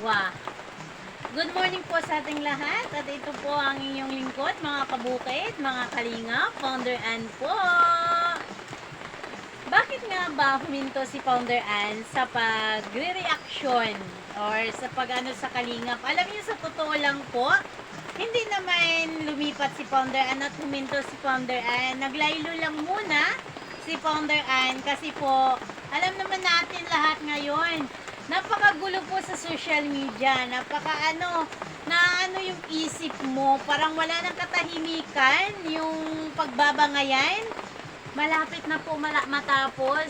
Agua. Good morning po sa ating lahat at ito po ang inyong lingkod, mga kabukid, mga kalinga, Founder Ann po. Bakit nga ba huminto si Founder Ann sa pagre-reaction or sa pag-ano sa kalingap? Alam niyo, sa totoo lang po, hindi naman lumipat si Founder Ann at huminto si Founder Ann. Naglaylo lang muna si Founder Ann kasi po, alam naman natin lahat ngayon, napakagulo po sa social media, na ano yung isip mo, parang wala nang katahimikan, yung pagbabangayan. Malapit na po matapos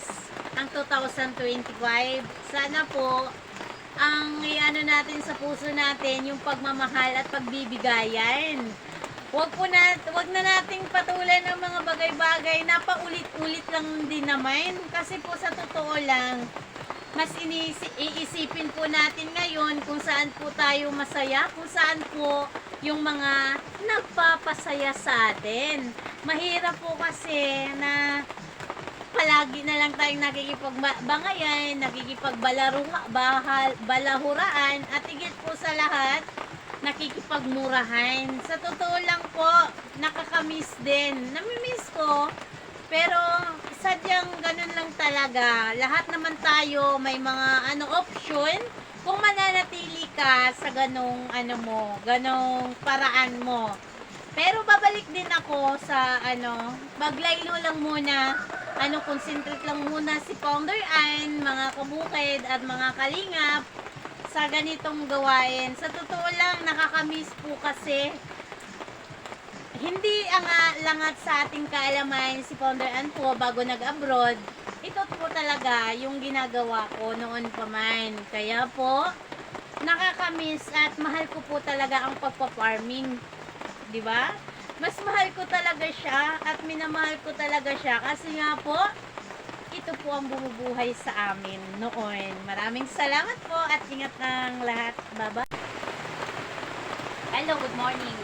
ang 2025. Sana po ang ano natin sa puso natin yung pagmamahal at pagbibigayan. Wag na nating patulan ng mga bagay-bagay na paulit-ulit lang din naman, kasi po sa totoo lang mas iisipin po natin ngayon kung saan po tayo masaya, kung saan po yung mga nagpapasaya sa atin. Mahirap po kasi na palagi na lang tayong nakikipagbangayan, balahuraan, at higit po sa lahat, nakikipagmurahan. Sa totoo lang po, nakakamiss din. Namimiss ko, pero sadyang ganun lang talaga. Lahat naman tayo may mga option kung mananatili ka sa ganong ganong paraan mo. Pero babalik din ako sa maglaylo lang muna, concentrate lang muna si Founder Ann, mga kabukid at mga kalingap sa ganitong gawain. Sa totoo lang, nakakamiss po kasi hindi ang langat sa ating kaalaman si Founder Ann po bago nag-abroad. Ito po talaga yung ginagawa ko noon pa man. Kaya po, nakakamiss at mahal ko po talaga ang pagpa-farming. Di ba? Mas mahal ko talaga siya at minamahal ko talaga siya kasi nga po, ito po ang bumubuhay sa amin noon. Maraming salamat po at ingat ng lahat. Bye-bye. Hello, good morning.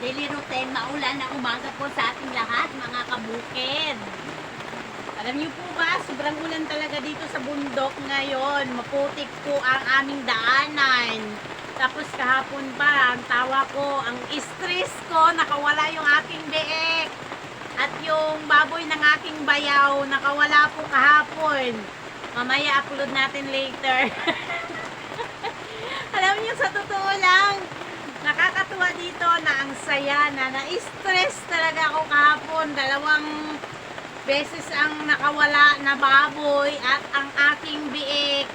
Daily routine, maulan na umaga po sa ating lahat, mga kabukid. Alam niyo po ba, sobrang ulan talaga dito sa bundok ngayon. Maputik po ang aming daanan. Tapos kahapon pa, ang tawa ko, ang stress ko, nakawala yung aking beek. At yung baboy ng aking bayaw, nakawala po kahapon. Mamaya upload natin later. Alam niyo, sa totoo lang, nakakatuwa dito na ang saya na-stress talaga ako kahapon. 2 beses ang nakawala na baboy at ang aking biik.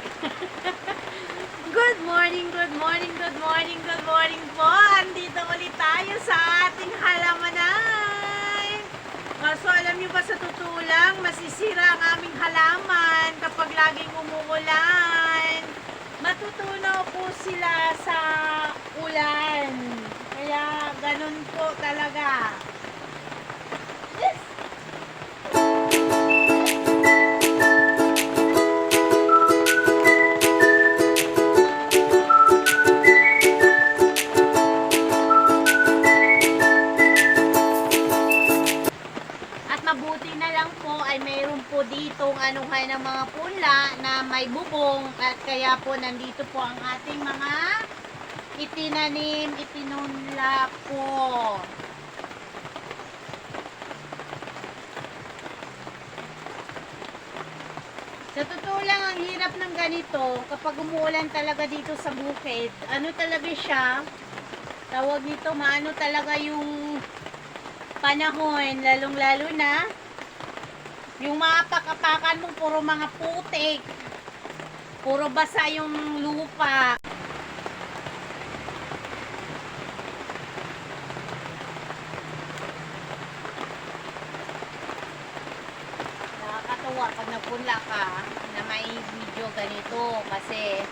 Good morning, good morning, good morning, good morning po. Andito ulit tayo sa ating halamanan. So alam niyo ba, sa totoo lang, masisira ang aming halaman kapag laging umuulan. Matutunaw po sila sa ulan. Kaya ganun po talaga. Yes! At mabuti na lang po ay mayroon po ditong anuhan ng mga pula na may bubong, at kaya po nandito po ang ating mga itinanim, itinunla po. Sa totoo lang, ang hirap ng ganito kapag umuulan talaga dito sa bukid. Talaga siya, tawag nito, maano talaga yung panahon, lalong-lalo na yung mapak-apakan mo, puro mga putik, puro basa yung lupa. Nakakatawa pag napunla ka na may video ganito, kasi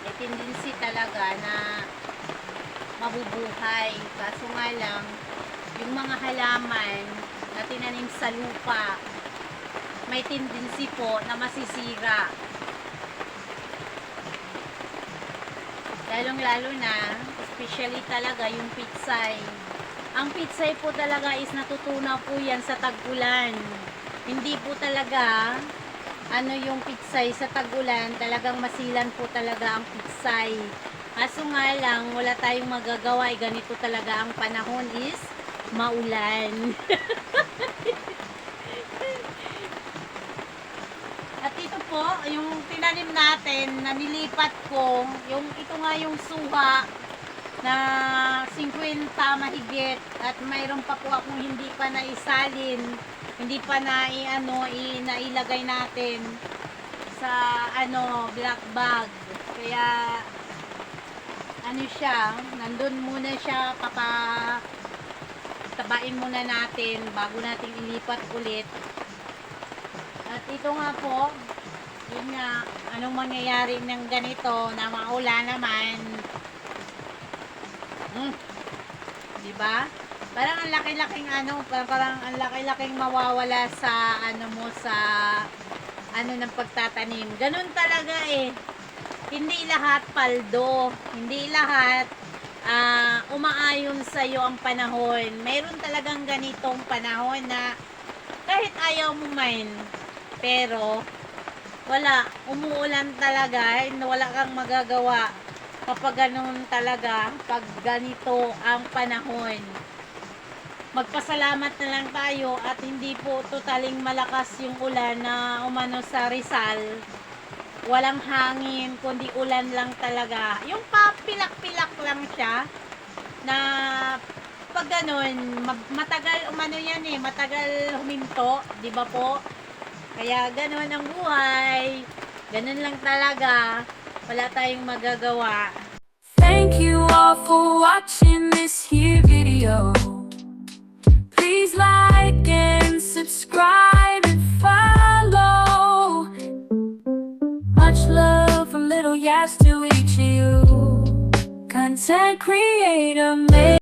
may tendency talaga na mabubuhay. Kaso nga lang, yung mga halaman na tinanim sa lupa, may tendency po na masisira. Lalong-lalo na, especially talaga yung pitsay. Ang pitsay po talaga is natutunaw po yan sa tag-ulan. Hindi po talaga yung pitsay sa tag-ulan, talagang masilan po talaga ang pitsay. mahusay. Kaso nga lang, wala tayong magagawa. Ganito talaga ang panahon is maulan. At ito po, yung tinanim natin na nilipat ko, ito nga yung suha na 50 mahigit at mayroon pa po akong hindi pa naisalin, hindi pa nailagay natin sa black bag. Kaya siya, nandun muna siya, tabain muna natin bago natin ilipat ulit. At ito nga po, yun nga, anong mangyayari ng ganito na maulan naman. Diba? Parang ang laki-laking parang ang laki-laking mawawala sa ng pagtatanim. Ganun talaga eh. Hindi lahat paldo, hindi lahat umaayon sa iyo ang panahon. Mayroon talagang ganitong panahon na kahit ayaw mo man, pero wala, umuulan talaga, wala kang magagawa kapag ganun talaga, pag ganito ang panahon. Magpasalamat na lang tayo at hindi po totaling malakas yung ulan na umano sa Rizal. Walang hangin, kundi ulan lang talaga. Yung papilak-pilak lang siya na pag ganun, matagal matagal huminto, di ba po? Kaya ganun ang buhay. Ganun lang talaga. Wala tayong magagawa. Thank you all for watching this here video. Please like and subscribe and follow. Much love from Little Yas to each of you. Content creator.